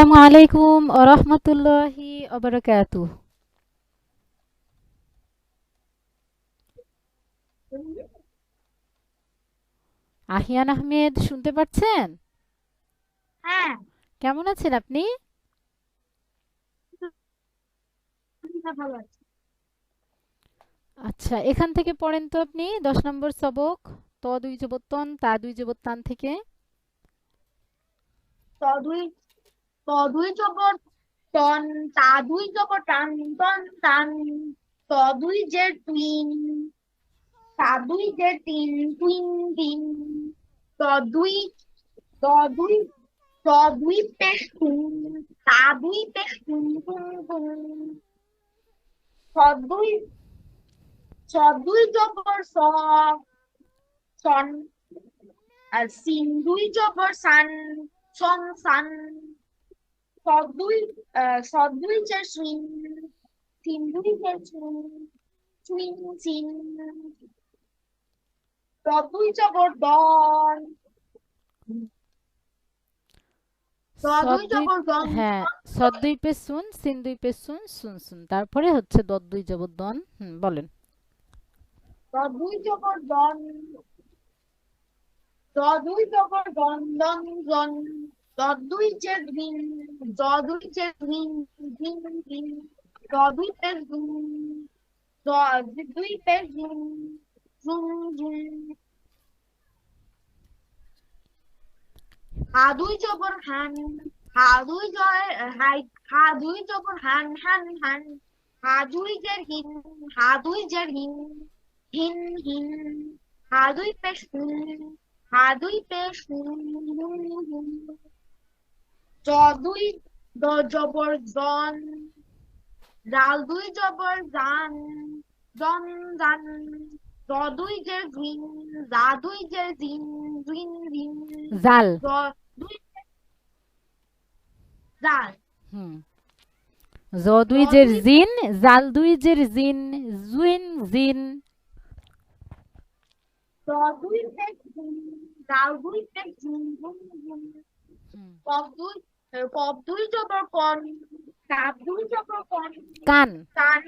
আসসালামু আলাইকুম ওয়া রাহমাতুল্লাহি ওয়া বারাকাতুহু। আহিয়ান আহমেদ শুনতে পাচ্ছেন? হ্যাঁ, কেমন আছেন আপনি? ভালো আছি। আচ্ছা, এখান থেকে পড়েন তো আপনি ১০ নম্বর সবক ত দুই যবত্তন তা দুই যবত্তান থেকে। তদুই তদুই জবর তন, তাদুই জবর টান, তন টান। তদুই যে টুইন, তাদুই যে তিন, টুইন তিন। তদুই তদুই তদুই পেশ টুন, তাদুই পেশ টুন টুন টুন। সদুই সদুই জবর সন, আর সিন দুই জবর সান, সন সান। সদুই সদুই যে সুইন, তিন দুই যে চুন, চুইন চিন। তদুই জবর দন, সদ তদুই দুই জবর দন হ্যাঁ, দন সদ দন। দুই পে শুন, সিন দুই পে শুন, শুন শুন। তারপরে হচ্ছে দদ দুই যবদ্দন। বলেন। তদুই জবর দন, তদুই জবর দন দন দন। তদুই যে গ্রিন, তদুই যে গ্রিন, গ্রিন গ্রিন। তদুই পেশ গুন, তদুই পেশ গুন, জুন জুন। হাদুই জবর হান, হাদুই জয় হাই, হাদুই জবর হান হান হান। হাদুই জের হিন, হাদুই জের হিন, হিন হিন। হাদুই পেশ হুন, হাদুই পেশ হুন, হুন হুন। জদুই জবর জন, জাল দুই জবর জান, জন জান। জদুই জের জিন, জাদুই জের জিন, জিন জিন। জাল। জদুই জাল, হুম। জ দুই জের জদুই জিন, জাল দুই জের জিন, জুইন জিন। জদুই পেশ গুন, জাল দুই পেশ গুন, গুন গুন। হুম। কফ দুই কফ দুই জবর কন, কাপ দুই জবর কন, কান। কান,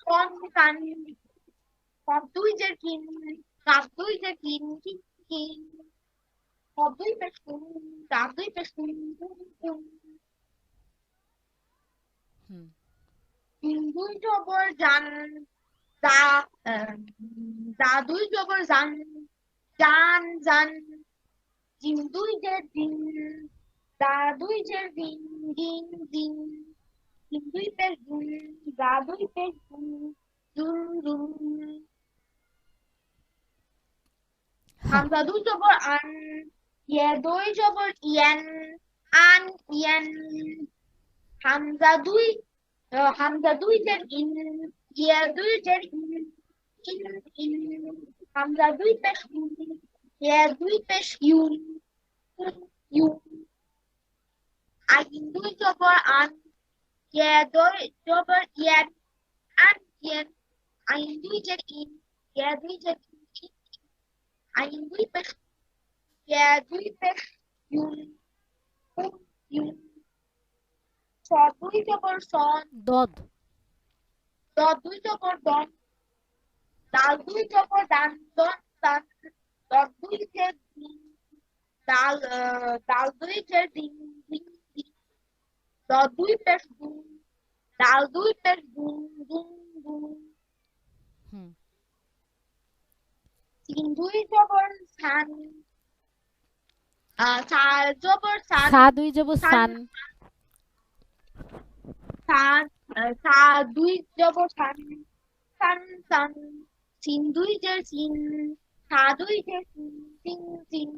কন কান। কফ দুই জের কিন, কাপ দুই জের কিন, কিন কিন। কফ দুই পেশ গুন, কাপ দুই পেশ গুন, গুন গুন। হুম। তিন দুই জবর জান, দা দা দুই জবর জান, জান জান। জিম দুই জের দিন, দা দুই জের দিন, দিন দিন। জিম দুই পেশ গুন, দা দুই পেশ গুন, জুন জুন। হ্যাঁ। হামজা দুই জবর আন, ইয়ে দুই জবর ইয়ান, আন ইয়ান। হামজা দুই হামজা দুই জের ইন, ইয়ে দুই জের ইন, ইন ইন। হামজা দুই পেশ ইন, ইয়ে দুই পেশ ইউন, ইউন। আইন দুই জবর আন, ইয়ে দুই জবর ইয়ান, আন ইয়ান। আইন দুই জের ইন, ইয়ে দুই জের ইন, ইন। আইন দুই পেশ, ইয়ে দুই পেশ ইউন, উন ইউন। ছ দুই জবর সন, দদ। দ দুই জবর দন, দাল দুই জবর দান, দন দান। দর দুই জের দিন, দাল দুই জের দিন, দিন দিন। দ দুই পেশ গুন, ডাল দুই পেশ গুন, গুন গুন। হুম। তিন দুই জবর সান, চার জবর সান, সা দুই যবর সান সান। সান। সা দুই জবর সান, সান সান। সিন দুই জের সিন, সা দুই জের সিন, সিন সিন।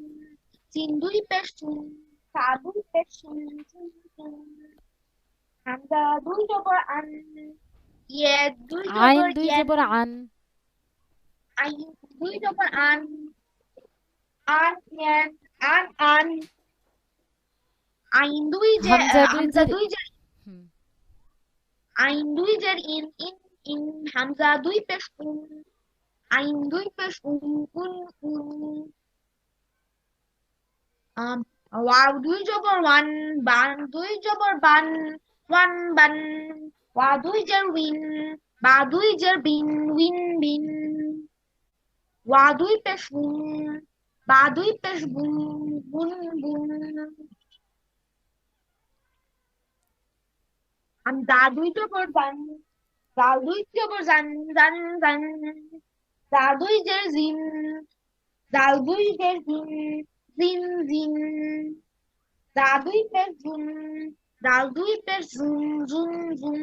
সিন দুই পেশ সুন, সা দুই পেশ সুন, সিন সিন। হামজা দুই জবর আন, ইয়ে দুই আইন জবর দুই ইয়েন। যবর আন। আইন দুই জবর আন, আন ইয়েন, আন আন। আইন দুই যে হামজা দুই হামজা জের। দুই যে হুম। আইন দুই জের ইন, ইন ইন। হামজা দুই পেশ উন, আইন দুই পেশ উন, উন উন। ওয়াও দুই জবর ওয়ান, বান দুই জবর বান, ওয়ান বান। ওয়া দুই জের উইন, বা দুই জের বিন, উইন বিন। ওয়া দুই পেশ গুন, বা দুই পেশ বুন, বুন বুন। আমি দা দুই জবর দান, দাল দুই জবর জান, জান জান। দা দুই জের জিন, দাল দুই জের জিন, জিন জিন। দা দুই পেশ জুন, দাল দুই পেশ জুন, জুন জুন।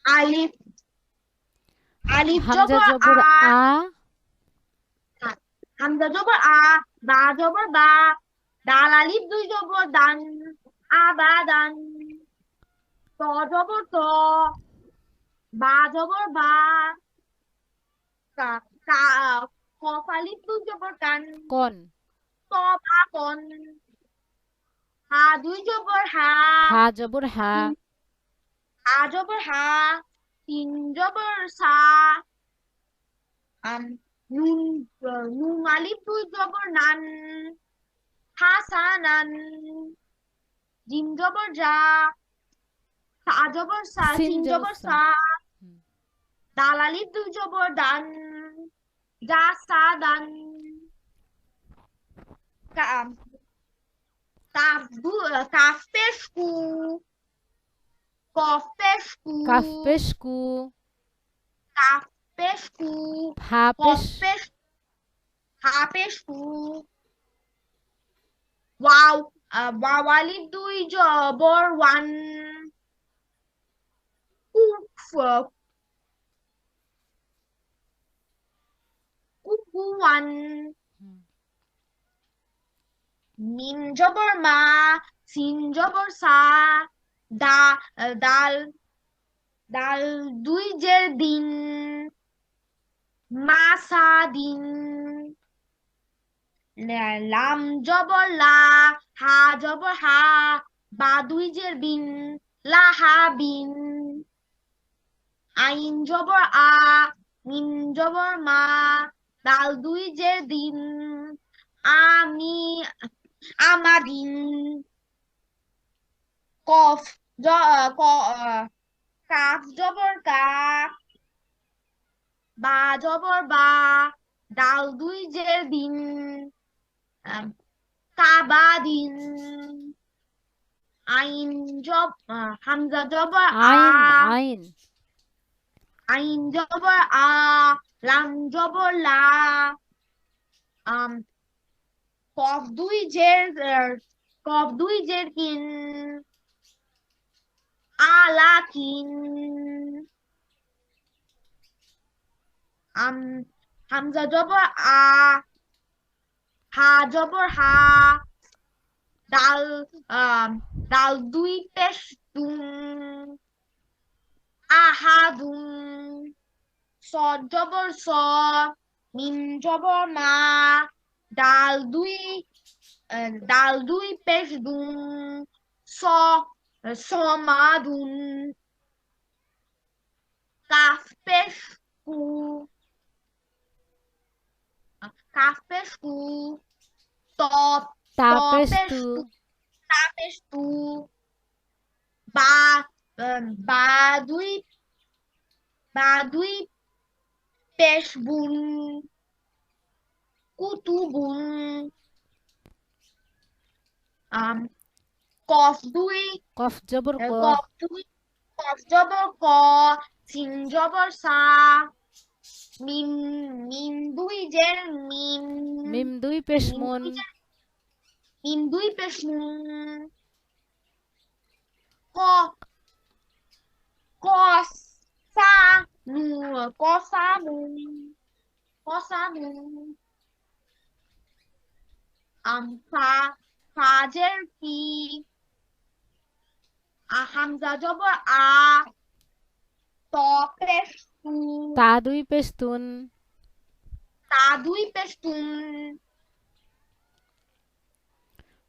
আলিফ, আলিফ হামজা জবর আ, জবর আ, হামজা জবর আ, বা জবর বা। দাল আলিফ দুই জবর দান, আবাদান। ত জবর ত, বা জবর বা। কা কা কফ আলিফ দুই জবর কান, কন। ত বা কন। হা দুই জবর হা, হা জবর হা, তিন হা জবর হা, তিন জবর সা। আম নুন, নুন আলিফ দুই জবর নান, হাসানান। জিম জবর জা, সা জবর সা, সিন সিন জবর জবর সা। সা। হুম। দাল আলিফ দুই জবর দান, জা সা দান। কাফ, কাফ পেশ কু, কফ পেশ কু। কাফ পেশ কু, কাফ পেশ কু, হা কফ পেশ, পেশ, হা পেশ কু। ওয়াও, ওয়াও আলিফ দুই জবর ওয়ান, কুফ, কুফুয়ান। হুম, মিম জবর মা, সিন জবর সা। দা দাল, দাল দুই জের দিন, মাসা দিন। লাম জবর লা, হা জবর হা, বা দুই জের বিন, লাহা বিন। আইন জবর আ, মিম জবর মা, দাল দুই জের দিন, আমি আমাদিন। কফ জ ক কাফ জবর কা, বা জবর বা, দাল দুই জের দিন, আম, কাবা দিন। আইন হামজা জবর আ, আইন, আইন, আইন জবর আ, লাম জবর লা। আম কফ দুই জের কিন, আলাকিন। আম হামজা জবর আ, হা জবর হা, ডাল ডাল দুই পেশ দুন, আহাদুন। সদ জবর স, মিম জবর মা, ডাল দুই ডাল দুই পেশ দুন, স সমাদুন। কাফ পেশ কু, কাফ পেশ কু। তপ, তা ত পেশ পেশ তু, তু, তা পেশ তু। বা বা দুই, বা দুই পেশ বুন, কুতুবুন। আম কফ দুই, কফ জবর ক, কফ দুই, কফ জবর ক, সিন জবর সা। মিম, মিম দুই জের মিম, মিম দুই পেশ মিম মুন, দুই জের, মিম দুই পেশ নুন। ক, কস সা নু, কসা নুন, কসা নুন। ফা, ফাজের কি, হামজা জবর আ, ত পেশ তু, তা দুই পেশ তুন, তা দুই পেশ তুন।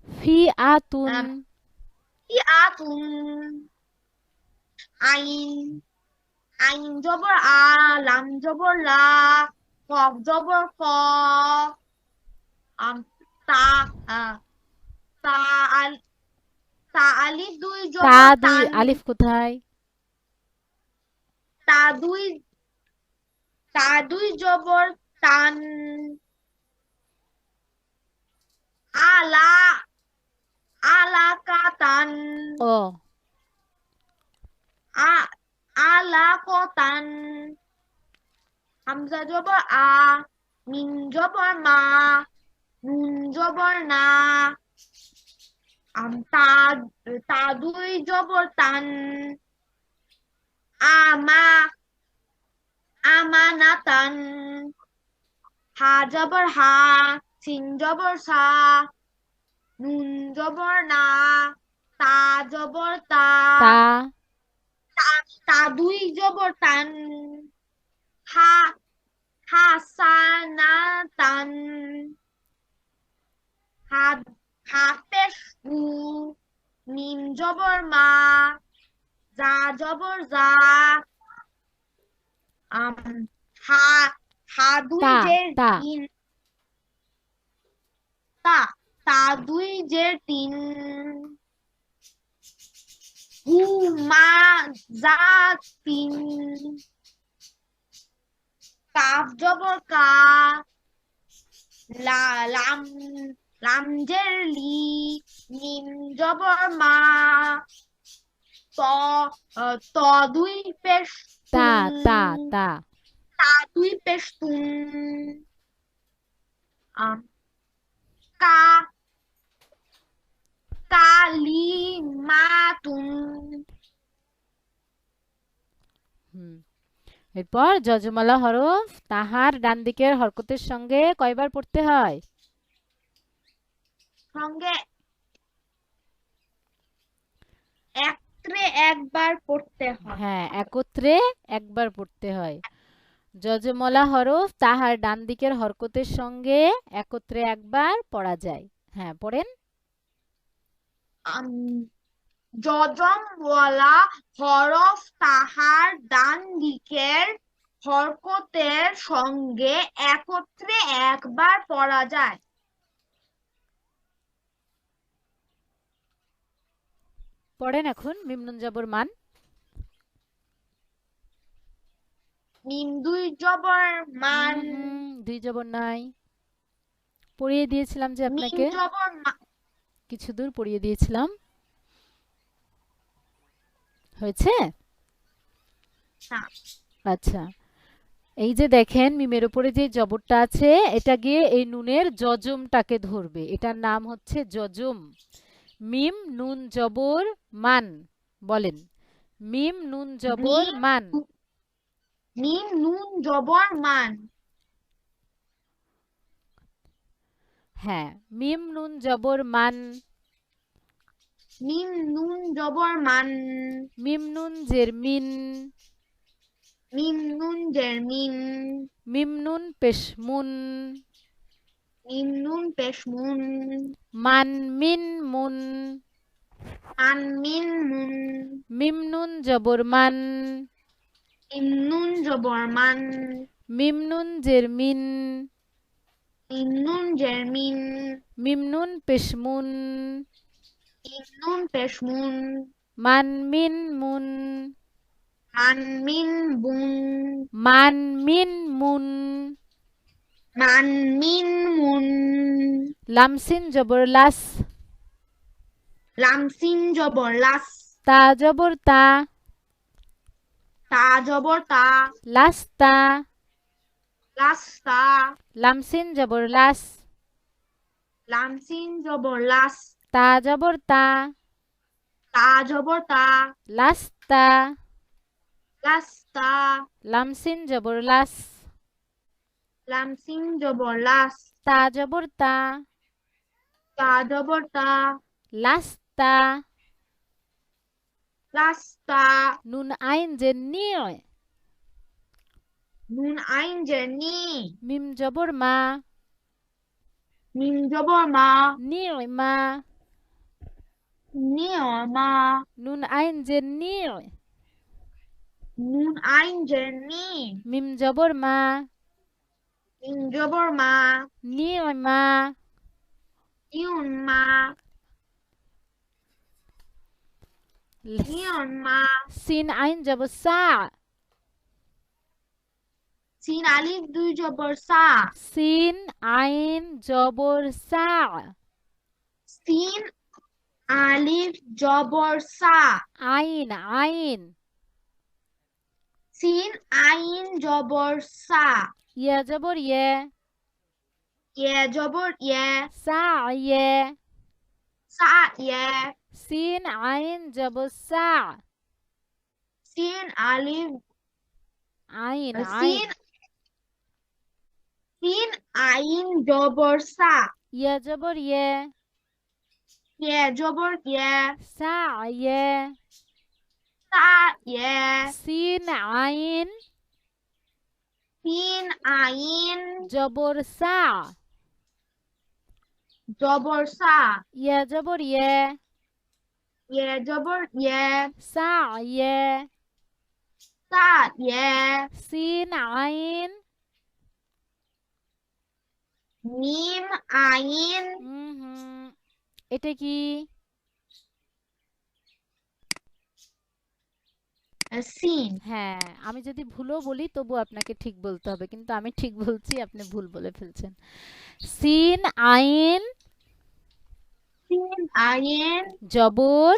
ফি আতুন, ই আতুন। আইন, আইন জবর আ, লাম জবর লা, কফ জবর ক, আম তা আহ, তা আল তা আলিফ দুই তা জবর দুই তান। আলিফ কোথায়? তা দুই তা দুই জবর তান। আলা আলাকাতান। ও আ আলাকতান। হামজা জবর আ, মিম জবর মা, নুন জবর না। তা তা দুই জবর তান। আমা আমানাতান। হা জবর হা, সিন জবর সা, নুন জবর না, তা জবর তা। তা তা তা দুই জবর তান। হা হাসানাতান। হা হা পেশ হু, মিম জবর মা, যা জবর যা। আম হা হা দুই তা জের তা তিন। তা তা দুই জের তিন। হু মা যা তিন। কাফ জবর কা, লাম লাম জের লি, মিম জবর মা। ত ত দুই পেশ তা তুন। তা তা তা দুই পেশ তুন। আম কা কালিমাতুন। হুম। এরপর যজমালা হরফ তাহার ডান দিকের হরকতের সঙ্গে কয়বার পড়তে হয়? সঙ্গে একত্রে একবার পড়তে হয়। হ্যাঁ, একত্রে একবার পড়তে হয়। যজমলা হরফ তাহার ডান দিকের হরকতের সঙ্গে একত্রে একবার পড়া যায়। হ্যাঁ, পড়েন। আম যজমওয়ালা হরফ তাহার ডান দিকের হরকতের সঙ্গে একত্রে একবার পড়া যায়। পড়েন এখন মিম নুন জবর মান। মিম দুই জবর মান। দুই জবর নাই। পড়িয়ে দিয়েছিলাম যে মিম আপনাকে, জবর কিছু দূর পড়িয়ে দিয়েছিলাম। হয়েছে? না। আচ্ছা, এই যে দেখেন মিমের উপরে যে জবরটা আছে এটা গিয়ে এই নুনের জজমটাকে ধরবে, এটার নাম হচ্ছে জজম। মিম নুন জবর মান, বলেন মিম নুন জবর মিম মান। মিম নুন জবর মান। হ্যাঁ, মিম নুন জবর মান। মিম নুন জবর মান। মিম নুন জের মিন। মিম নুন জের মিন। মিম নুন পেশ মুন। মিম নুন পেশ মুন। মান মিন মুন। মান মিন মুন। মিম নুন জবর মান। মিম নুন জবর মান। মিম নুন জের মিন। মিম নুন জের মিন। মিম নুন পেশ মুন। মিম নুন পেশ মুন। মান মিন মুন। মান মিন বুন। মান মিন মুন। মান মিন মুন। লামসিন জবর লাস। লাম সিন জবর লাস। তা জবর তা। তা জবর তা। লাস্তা। লাস্তা। লামসিন জবর লাস। লাম সিন জবর লাস। তা জবর তা। তা জবর তা। লাস্তা। লাস্তা। লামসিন জবর লাস। লাম সিন জবর লাস। তা জবর তা। তা জবর তা। লাস্তা। লাস্তা। নুন আইন যে নি। নুন আইন জের নি। মিম জবর মা। মিম জবর মা। নি মা। নিয় মা। নুন আইন যে নি। নুন আইন জের নি। মিম জবর মা। মিম জবর মা। নি মা। ইউন মা ইউন মা সিন আইন জবর সা, সিন আলিফ দুই জবর সা সিন আইন জবর সা, সিন আলিফ জবর সা আইন আইন, সিন আইন জবর সা ইয়া জবর ইয়ে, ইয়ে জবর ইয়ে সা ইয়ে, সা ইয়ে সিন আইন জবর সা, সিন আলিফ আইন আইন, সিন সিন আইন জবর সা ইয়া জবর ইয়ে, ইয়ে জবর ইয়ে সা ইয়ে, সা ইয়ে সিন আইন সিন আইন জবর সা, জবর সা ইয়া জবর ইয়ে, ইয়ে জবর ইয়ে সা ইয়ে, সা ইয়ে সিন আইন, মিম আইন এটা কি? সিন হ্যাঁ, আমি যদি ভুলও বলি তবু আপনাকে ঠিক বলতে হবে, কিন্তু আমি ঠিক বলছি, আপনি ভুল বলে ফেলছেন। সিন আইন সিন আইন জবর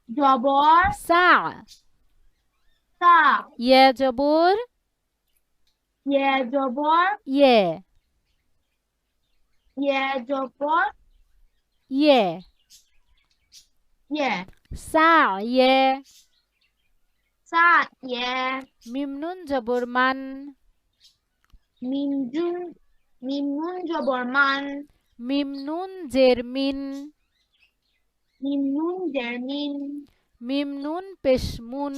জবর সা, সা ইয়া জবর ইয়ে জবর ইয়ে, ইয়ে জবর ইয়ে, ইয়ে সা ইয়ে, সা ইয়ে মিম নুন জবর মান, মিম জুন মিম নুন জবর মান মিম নুন জের মিন, মিম নুন জের মিন মিম নুন পেশ মুন,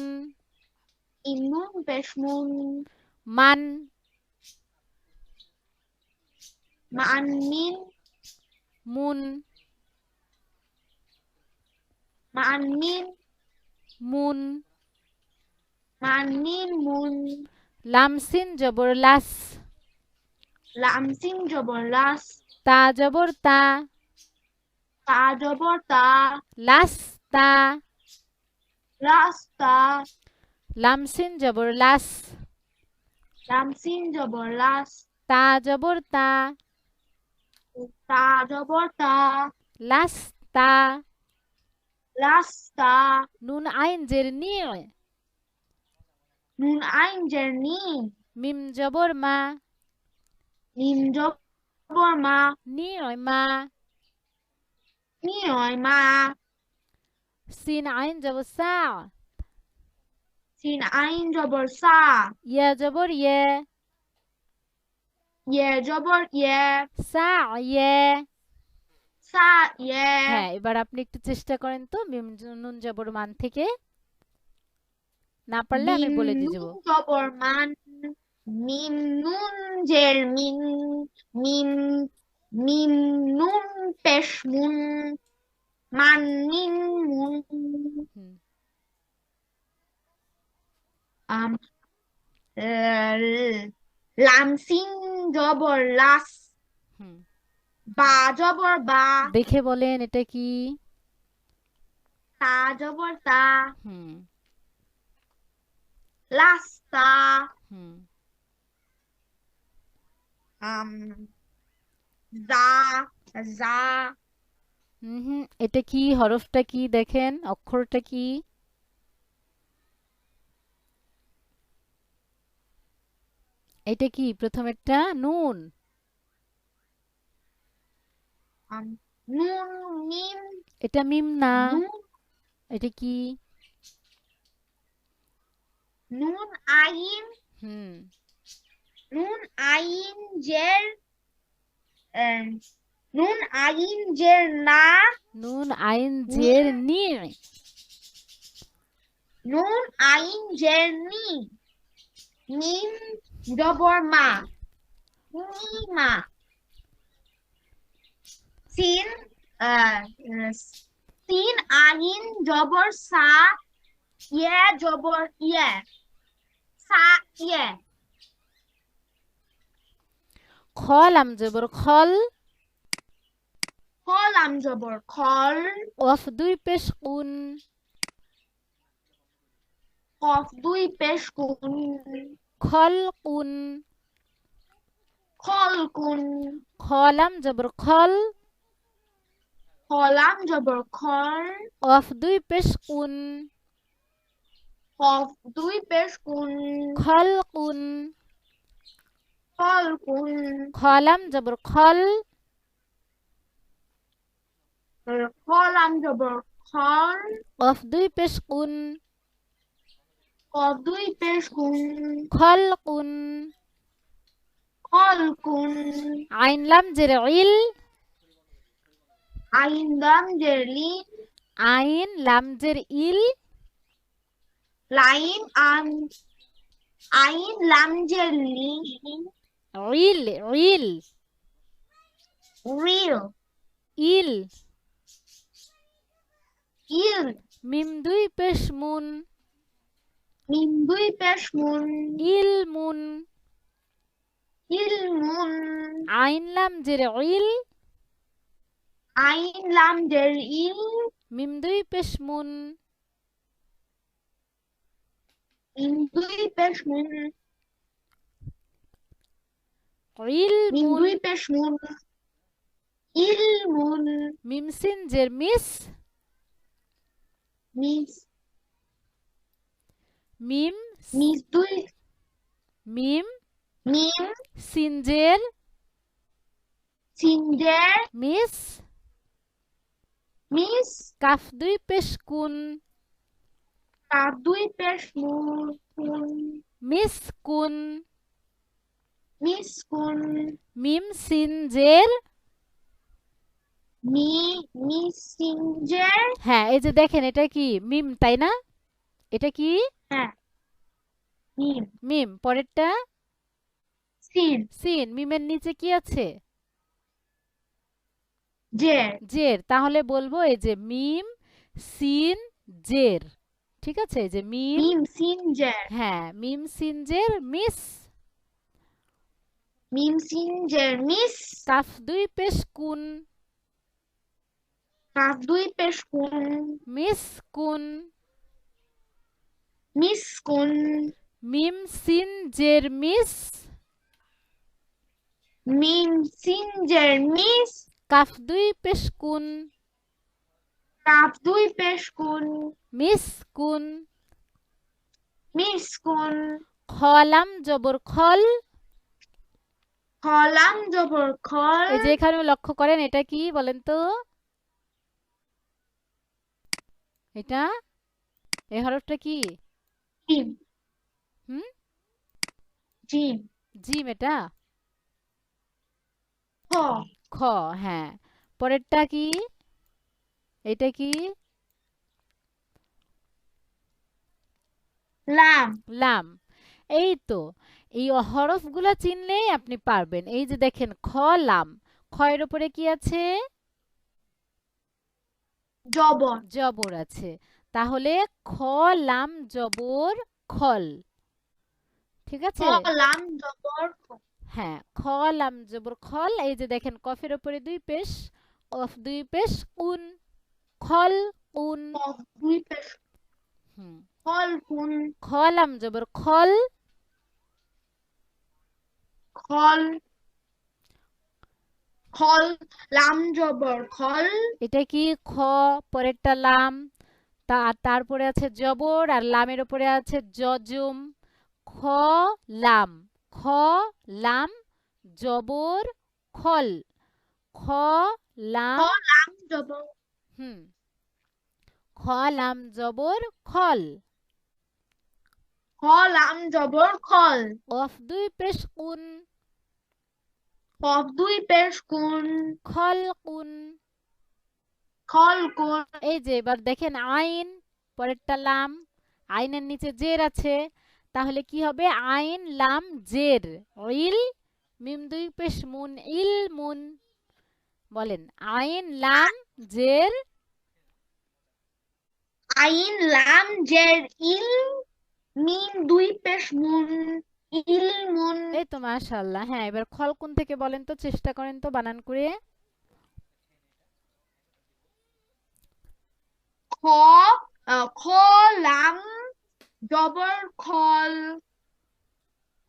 মিম নুন পেশ মুন মান, মান মিন মুন, মান মিন মুন, মান মিন মুন লামসিন জবর লাস, লাম সিন জবর লাস তা জবর তা, তা জবর তা লাস তা, রাস্তা লামসিন জবর লাস, লাম সিন জবর লাস তা জবর তা, তা জবর তা লাস তা, রাস্তা নুন আইন জের নি, নুন আইন জের নি মিম জবর মা, মিম জবর মা নি মা, নিয় মা সিন আইন জবর সা, সিন আইন জবর সা ইয়া জবর ইয়ে, ইয়ে জবর ইয়ে সা ইয়ে। সা ইয়ে হ্যাঁ, এবার আপনি একটু চেষ্টা করেন তো মিম নুন জবর মান থেকে, না পারলে আমি মিম বলে দিয়ে নুন যাবো। জবর মান মিম নুন জের মিন মিম মিম নুন পেশ মুন মান মিন মুন হুম, আম লাম সিন জবর লাস হুম। বা জবর বা দেখে বলেন এটা কি? তা জবর তা হুম, লাস্তা হুম। আম জা জা হুম, এটা কি? হরফটা কি দেখেন, অক্ষরটা কি? এটা কি? প্রথমেরটা নুন। নুন মিম এটা মিম না, নুন এটা কি? নুন আইন হুম, নুন আইন জের নুন আইন জের না নুন আইন জের নি, নুন আইন জের নি মিম জবর মা মা সিন সিন আইন জবর সা ইয়ে জবর ইয়ে সা ইয়ে খল আম জবর খল, জবর খল, কফ দুই পেশ কুন, কফ দুই পেশ কুন, খল কুন, খল কুন, খলাম জবর খল, খলাম জবর খল, কফ দুই পেশ কুন, কফ দুই পেশ কুন, খল কুন, খল কুন, খলাম জবর খল, খলাম জবর খল, কফ দুই পেশ কুন, কফ দুই পেশ কুন, খল কুন, খল কুন, আইন লাম জের ইল, আইন লাম জের লিন, আইন লাম জের ইল, লাইন আন, আইন লাম জের লিন, ইল, ইল, রিল, ইল, ইল, মিম দুই পেশ মুন, মিম দুই পেশ মুন, ইল মুন, ইলমুন, আইন লাম জের ইল, আইন লাম জের ইল, মিম দুই পেশ মুন, মিম দুই পেশ মুন, ইল মিম মুন, দুই পেশ মুন, ইলমুন, মিম সিন জের মিস, মিস, মিম, মিস দুই, মিম, মিম, সিন জের সিনজের, মিস, মিস, কাফ দুই পেশ কুন, কাফ দুই পেশ মুন, মিস কুন, মিস কুন, মিম সিন জের, মি, মিস সিনজের, হ্যাঁ এই যে দেখেন এটা কি মিম তাই না, এটা কি হ্যাঁ, মিম, মিম, পরেরটা সিন, সিন, মিমের নিচে কি আছে জের, জের, তাহলে বলবো এই যে মিম সিন জের, ঠিক আছে, এই যে মিম, মিম সিনজের, হ্যাঁ মিম সিন জের মিস, মিম সিনজের মিস, কাফ দুই পেশ কুন, কাফ দুই পেশ কুন, মিস কুন, মিস কুন, মিম সিন জের মিস, মিম সিনজের মিস, কাফ দুই পেশ কুন, কাফ দুই পেশ কুন, মিস কুন, মিস কুন, খলাম জবর খল, খলাম জবর খল, এই যে এখানে লক্ষ্য করেন এটা কি বলেন তো, এটা এই হরফটা কি, জিম, হুম, জিম, জিম, এটা খ, খ, হ্যাঁ, পরেরটা কি, এটা কি লাম, লাম, এই তো এই হরফগুলা চিনলেই আপনি পারবেন, এই যে দেখেন খ লাম, খ এর উপরে কি আছে জবর, জবর আছে, তাহলে খ লাম জবর খল, ঠিক খ আছে, লাম জবর খ, হ্যাঁ খ লাম জবর খল, এই যে দেখেন কফের উপরে দুই পেশ, অফ দুই পেশ কুন, খল কুন, কফ দুই পেশ, হুম, খল কুন, খ লাম জবর খল, খল, খল, লাম জবর খল, এটা কি খ, পরেরটা লাম, তারপরে আছে জবর আর লামের উপরে আছে জজম, খ লাম, খ লাম জবর খল, খ লাম, খ লাম জবর, হুম, খ লাম জবর খল, খ লাম জবর খল, কফ দুই পেশ কুন, কফ দুই পেশ কুন, খল কুন, খল কুন, এই যে এবার দেখেন আইন, পরেরটা লাম, আইনের নিচে জের আছে, তাহলে কি হবে আইন লাম জের, ইল, মিম দুই পেশ মুন, ইল মুন, বলেন আইন লাম জের, আইন লাম জের ইল, মিম দুই পেশ মুন, ইলমুন, এই তো মাশাআল্লাহ, হ্যাঁ এবার খলকুন থেকে বলেন তো, চেষ্টা করেন তো বানান করে, খ খ লাম জবর খল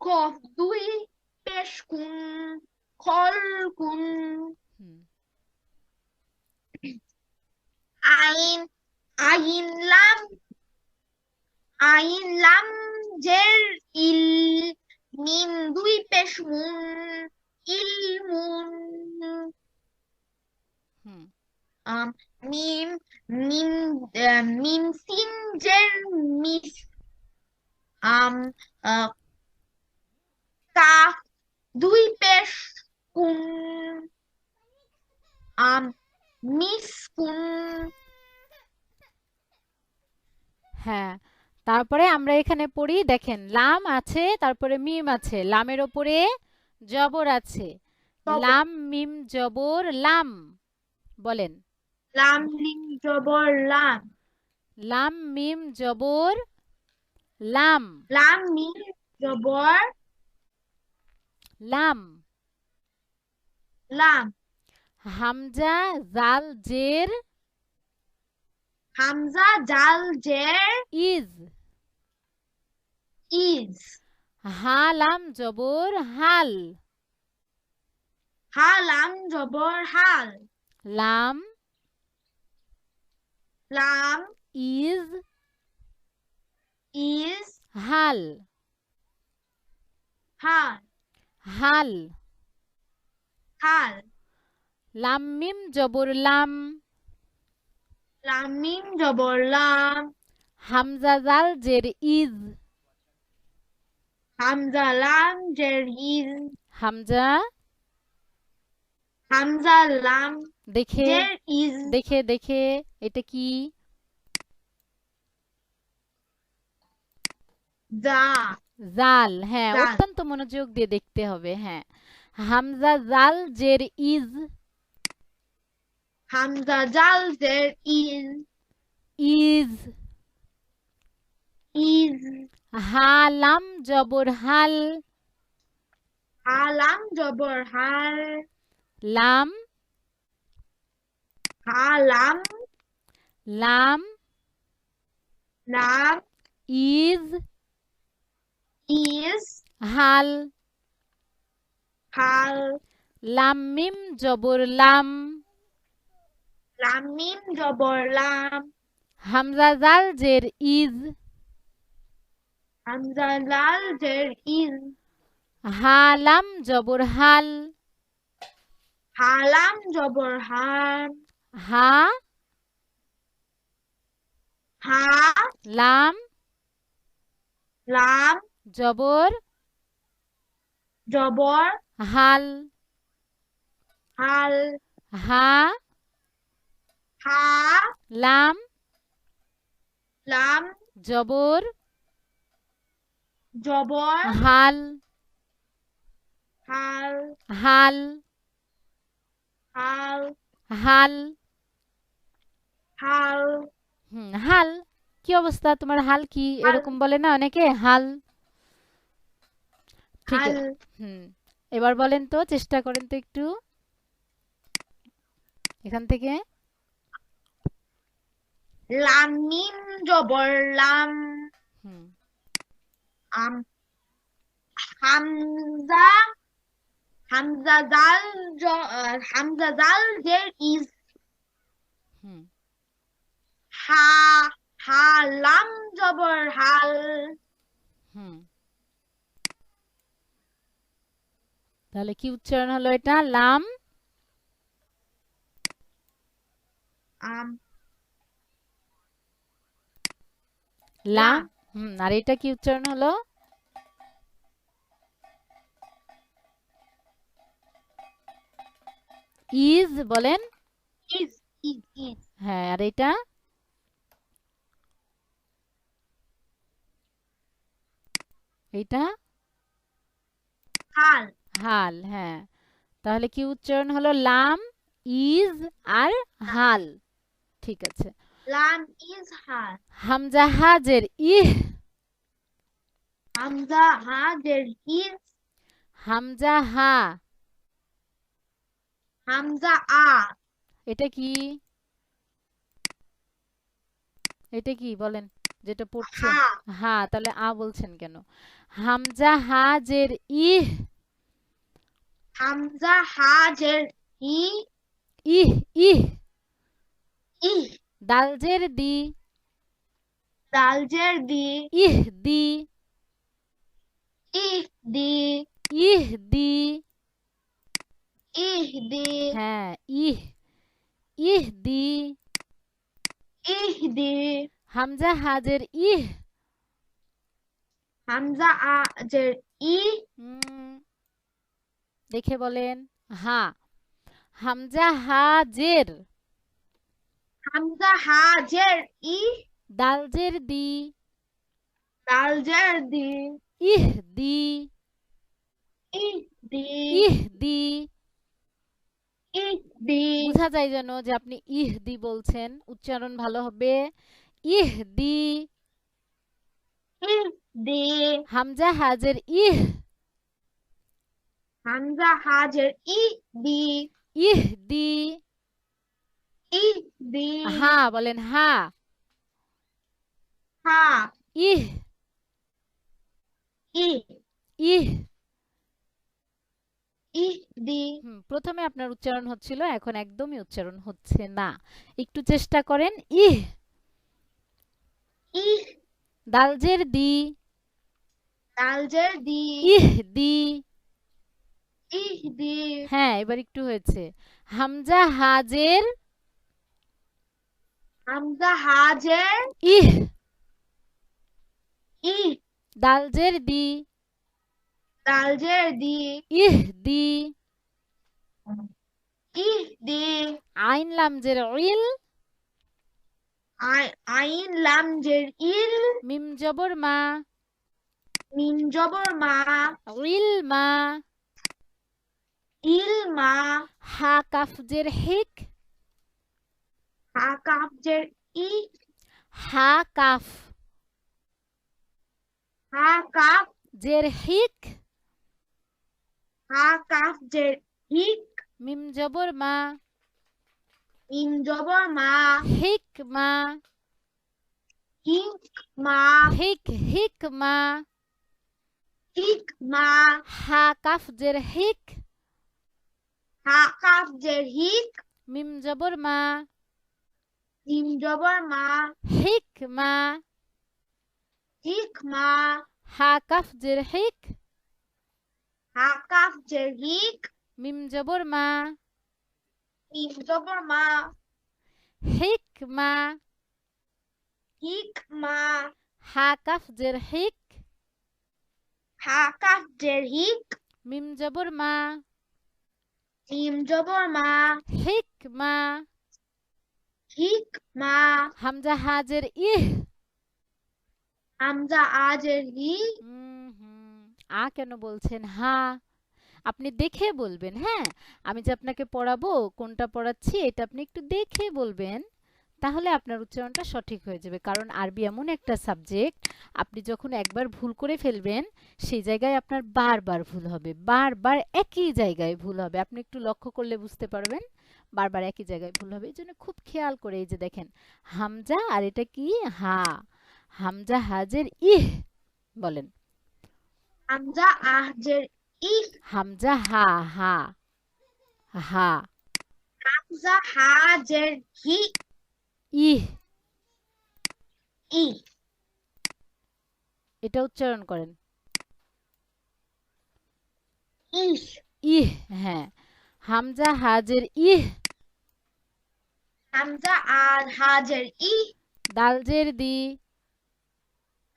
কফ দুই পেশ কুন খল কুন হুম আইন আইন লাম আইন লাম জের ইল মিম দুই পেশ মুন ইলমুন হুম আম, মিম মিম মিম সিন জের মিস আম আহ, কাফ দুই পেশ কুন আম মিস কুন হ্যাঁ, তারপরে আমরা এখানে পড়ি, দেখেন লাম আছে, তারপরে মিম আছে, লামের ওপরে জবর আছে। জবর লাম মিম জবর লাম, বলেন। লাম লিম জবর লাম লাম মিম জবর লাম, লাম মিম জবর লাম। লাম হামজা জাল জের হামজা জাল জের ইজ, ইজ হা লাম জবর হাল, হা লাম জবর হাল লাম লাম ইজ ইজ হাল, হাল হাল। হাল লাম মিম জবর লাম, লাম মিম জবর লাম হামজা জাল জের ইজ, হামজা লাম জের ইজ হামজা হামজা লাম দেখে জের ইজ দেখে দেখে এটা কি? দা জাল। হ্যাঁ, জাল অত্যন্ত মনোযোগ দিয়ে দেখতে হবে। হ্যাঁ, হামজা জাল জের ইজ, হামজা জাল জের ইজ ইজ। ইজ হা লাম জবর হাল, হা লাম জবর হাল লাম হা লাম লাম লাম ইজ ইজ হাল, হাল লাম মিম জবর লাম, লাম মিম জবর লাম হামজা জাল জের ইজ, হামজা লাল জের ইজ হা লাম জবর হাল, হা লাম জবর হাল হা হা লাম লাম জবর জবর হাল, হাল হা হা লাম লাম জবর জবর হাল, হাল হাল হাল হাল। হাল হাল। কি অবস্থা তোমার? হাল কি হাল এরকম বলে না অনেকে? হাল। ঠিক হাল হুম এবার বলেন তো, চেষ্টা করেন তো একটু এখান থেকে। লাম মিম জবর লাম হুম আম হামজা হামজা জাল হামজা জাল জের ইজ হুম হা হা লাম জবর হাল হুম তাহলে কি উচ্চারণ হলো এটা? লাম আম লাম। লাম আর এটা কি উচ্চারণ হলো? ইজ, বলেন। ইজ ইজ ইজ হ্যাঁ, আর এটা? এটা হাল হাল। হ্যাঁ, তাহলে কি উচ্চারণ হলো? লাম ইজ আর হাল। ঠিক আছে। লাম ইজ হাল হামজা হাজের ইহ, হামজা হা জের ইজ হামজা হা, হামজা আ এটা কি? এটা কি বলেন, যেটা পড়ছেন? হা। হা, তাহলে আ বলছেন কেন? হামজা হাজের ইহ। হামজা হাজের ই। ইহ ইহ। ইহ। দালজের দি। দালজের দি। ইহ দি। ইহ দি। ইহ দি। ইহ দি। হ্যাঁ, ইহ। ইহ দি। ইহ দি। হামজা হাজের ইহ। হামজা আজের ই। উম, দেখে বলেন। হা। হামজা হাজের। হামজা হাজের ই। দালজের দি। দালজের দি। ইহ দি। ইহ দি। ইহ দি। ইহ দি। বোঝা যায় যেন যে আপনি ইহ দি বলছেন, উচ্চারণ ভালো হবে। ইহ দি। ইহ দি। হামজা হাজের ইহ। হামজা হাজের ই দি। ইহ দি। ইহ দি। হা বলেন, হা। হা। ইহ। ইহ। ইহ। ইহ দি। প্রথমে আপনার উচ্চারণ হচ্ছিল, এখন একদমই উচ্চারণ হচ্ছে না। একটু চেষ্টা করেন। ইহ। ইহ। দালজের দি। দালজের দি। ইহ দি। ইহ দি। হ্যাঁ, এবার একটু হয়েছে। হামজা হাজের। হামজা হাজের ইহ। ইহ। দালজের দি। দালজের দি। ইহ দি। ইহ দি। আইন লামজের ইল। আইন লামজের ইল। মিম জবর মা। মিম জবর মা। ইল মা। ইল মা। হা কাফ জের হিক। হা কাফ জের ই। হা কাফ হা কাফ জের হিক। হা কাফ জের হিক। মিম জবর মা। মিম জবর মা। হিক মা। হিক মা। হিক হিক মা। হিক মা। হা কাফ জের হিক। হা কাফ জের হিক। মিম জবর মা। মিম জবর মা। হিক মা। হিক মা। হা কাফ জের হিক। হা কাফ জের হিক। মিম জবর মা। মিম জবর মা। হিক মা। হিক মা। হা কাফ জের হিক। হা কাফ জের হিক। মিম জবর মা। মিম জবর মা। হিক মা। হিক মা। হামজা হাজের ইহ। হামজা আজের হি। আ কেন বলছেন? হা। আপনি দেখে বলবেন, হ্যাঁ? আমি যে আপনাকে পড়াবো, কোনটা পড়াচ্ছি এটা আপনি একটু দেখে বলবেন। তাহলে আপনার উচ্চারণটা সঠিক হয়ে যাবে। কারণ আরবি এমন একটা সাবজেক্ট, আপনি যখন একবার ভুল করে ফেলবেন, সেই জায়গায় আপনার বারবার ভুল হবে। বারবার একই জায়গায় ভুল হবে। আপনি একটু লক্ষ্য করলে বুঝতে পারবেন। বারবার একই জায়গায় ভুল হবে। এজন্য খুব খেয়াল করে এই যে দেখেন, হামজা আর এটা কি? হা। হামজা হাজের ইহ বলেন। হামজা আজের ই। হামজা হা হা হা। হামজা হাজের হি। ইহ। ই। এটা উচ্চারণ করেন। ইহ। ইহ। হ্যাঁ, হামজা হাজের ইহ। হামজা হাজের ই। দালজের দি।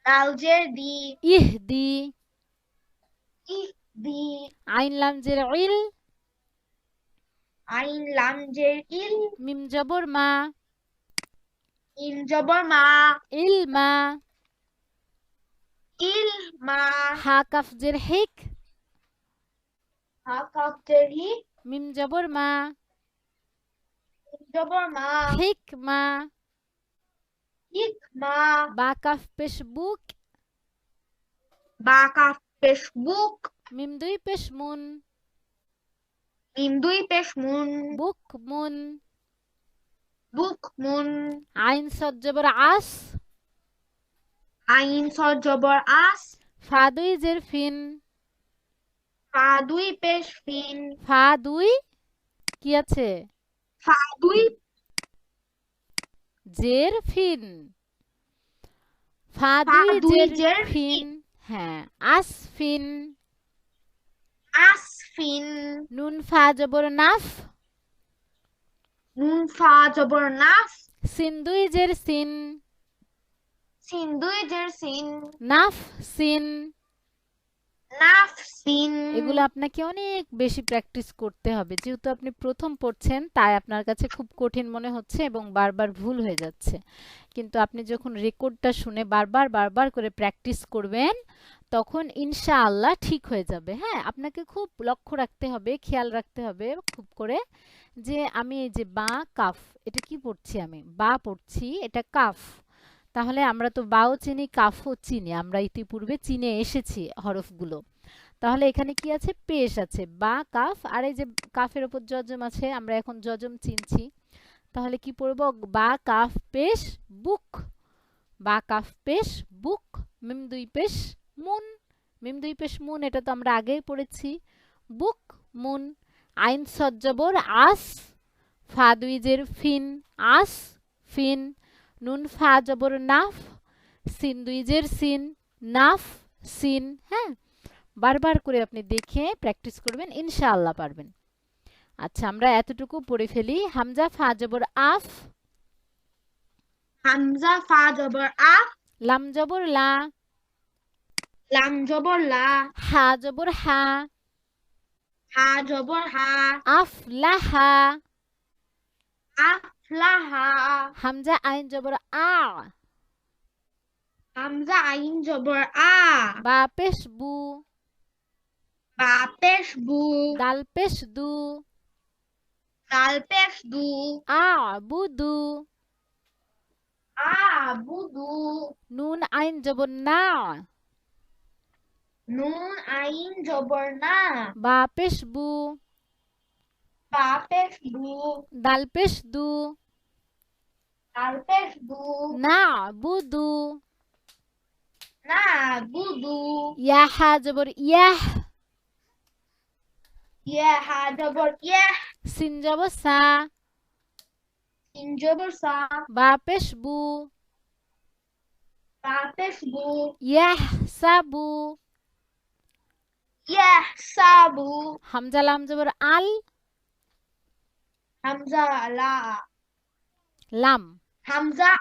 দালজের দি। ইহ দি। ইহ দি। আইন লামজের ইল। আইন লামজের ইল। মিম জবর মা। মিম জবর মা। ইল মা। ইল মা। হা কাফ জের হিক। হা কাফ জের হি। মিম জবর মা। মিম জবর মা। হিক মা। হিক মা। বা কাফ পেশ বুক। বা কাফ পেশ বুক। মিম দুই পেশ মুন। মিম দুই পেশ মুন। বুক মুন। বুকমুন। আইন সদ জবর আস, আইন সদ জবর আস। ফা দুই জের ফিন, ফা দুই পেশ ফিন। ফা দুই কি আছে? ফা দুই জের ফিন, ফা ফা দুই দুই জের জের ফিন, ফিন। হ্যাঁ আসফিন। আসফিন। নুন ফা জবর নাফ, নুন ফা জবর নাফ। সিন দুই জের সিন, সিন দুই জের সিন। নাফ সিন। নাফ সিন। এগুলো আপনাকে অনেক বেশি প্র্যাকটিস করতে হবে, যেহেতু আপনি প্রথম পড়ছেন তাই আপনার কাছে খুব কঠিন মনে হচ্ছে এবং বারবার ভুল হয়ে যাচ্ছে। কিন্তু আপনি যখন রেকর্ডটা শুনে বারবার বারবার করে প্র্যাকটিস করবেন তখন ইনশাআল্লাহ ঠিক হয়ে যাবে। হ্যাঁ, আপনাকে খুব লক্ষ্য রাখতে হবে, খেয়াল রাখতে হবে খুব করে, যে আমি এই যে বা কাফ, এটা কি পড়ছি? আমি বা পড়ছি, এটা কাফ। তাহলে আমরা তো বাও চিনি, কাফও চিনি, আমরা ইতিপূর্বে চিনে এসেছি হরফগুলো। তাহলে এখানে কি আছে? পেশ আছে, বা কাফ, আর এই যে কাফের উপর জজম আছে, আমরা এখন জজম চিনছি। তাহলে কি পড়ব? বা কাফ পেশ বুক, বা কাফ পেশ বুক, মিম দুই পেশ মুন, মিম দুই পেশ মুন, এটা তো আমরা আগেই পড়েছি। বুক মুন। আইন সদ জবর আস, ফা দুই জের ফিন, আস ফিন। নুন ফা জবর নাফ, সিন দুই জের সিন, নাফ সিন। হ্যাঁ, বারবার করে আপনি দেখে প্র্যাকটিস করবেন, ইনশাআল্লাহ পারবেন। আচ্ছা, আমরা এতটুকু পড়ে ফেলি। হামজা ফা জবর আফ, হামজা ফা জবর আ। লাম জবর লা, লাম জবর লা। হা জবর হা, হা জবর হা। আফ লাহা। আফলাহা। হামজা আইন জবর আ, হামজা আইন জবর আ। বা পেশ বু, বা পেশ বু। দাল পেশ দু, দাল পেশ দু। আ বুদু। আ বুদু। নুন আইন জবর না, নুন আইন জবর না। বা পেশ বু, বা পেশ বু। দাল পেশ দু, দাল পেশ দু। না বুদু। না বুদু। ইয়া হা জবর ইয়াহ, ইয়া হা জবর ইয়া। সিন জবর সা, সিন জবর সা। বা পেশ বু, বা পেশ বু। ইয়াহ সাবু। ইয়া সাবু। হামজা লাম জবর আল, হামজা লা। লাম, হামজা।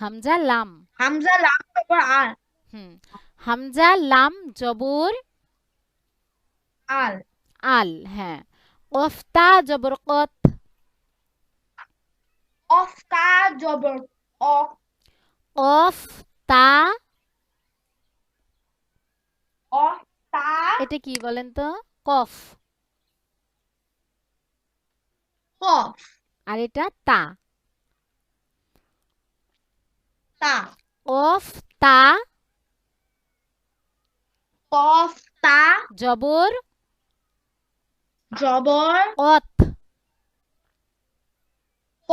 হামজা লাম। হামজা লাম জবর আল। হুম, হামজা লাম জবর আল। আল। হ্যাঁ, কফ তা জবর কত, অফ তা জবর অফ। কফ তা, অফ তা। এটা কি বলেন তো? কফ, কফ। আর এটা তা। তা। কফ তা কফ তা জবর জবর কত, ক।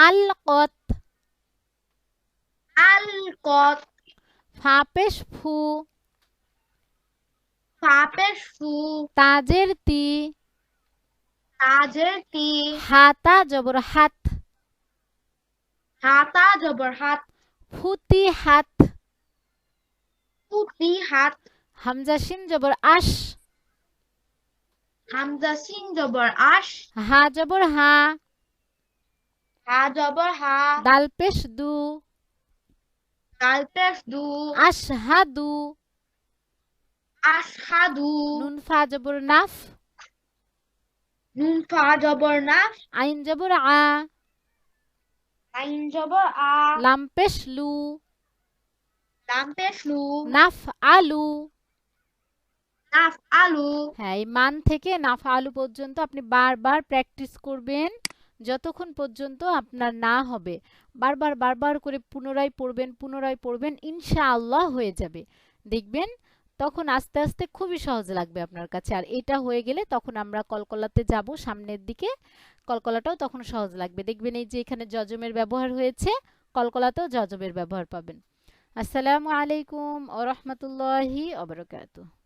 আল কত। আল কত। ফা পেশ ফু, ফা পেশ ফু। তাজের তি, তাজের তি। হাতা জবর হাত, হাতা জবর হাত। ফুতি হাত। ফুতি হাত। হামজা শিন জবর আশ, হামজা সিন জবর আশ। হা জবর হা, হা জবর হা। দাল পেশ দু, দাল পেশ দু। আশহাদু। আশহাদু। নুন ফা জবর নাফ, নুন ফা জবর না। আইন জবর আ, আইন জবর আ। লাম পেশ লু, লাম পেশ লু। নাফ আলু। নাফ আলু। হ্যাঁ, এই মান থেকে নাফ আলু পর্যন্ত আপনি বারবার প্র্যাকটিস করবেন যতক্ষণ পর্যন্ত আপনার না হবে। বারবার বারবার করে পুনরায় পড়বেন, পুনরায় পড়বেন, ইনশাআল্লাহ হয়ে যাবে। দেখবেন তখন আস্তে আস্তে খুবই সহজ লাগবে আপনার কাছে। আর এটা হয়ে গেলে তখন আমরা কলকলাতে যাব সামনের দিকে। কলকলাটাও তখন সহজ লাগবে। দেখবেন এই যে এখানে যজমের ব্যবহার হয়েছে, কলকলাতেও যজমের ব্যবহার পাবেন। আসসালামু আলাইকুম ওয়া রাহমাতুল্লাহি ওয়া বারাকাতুহু।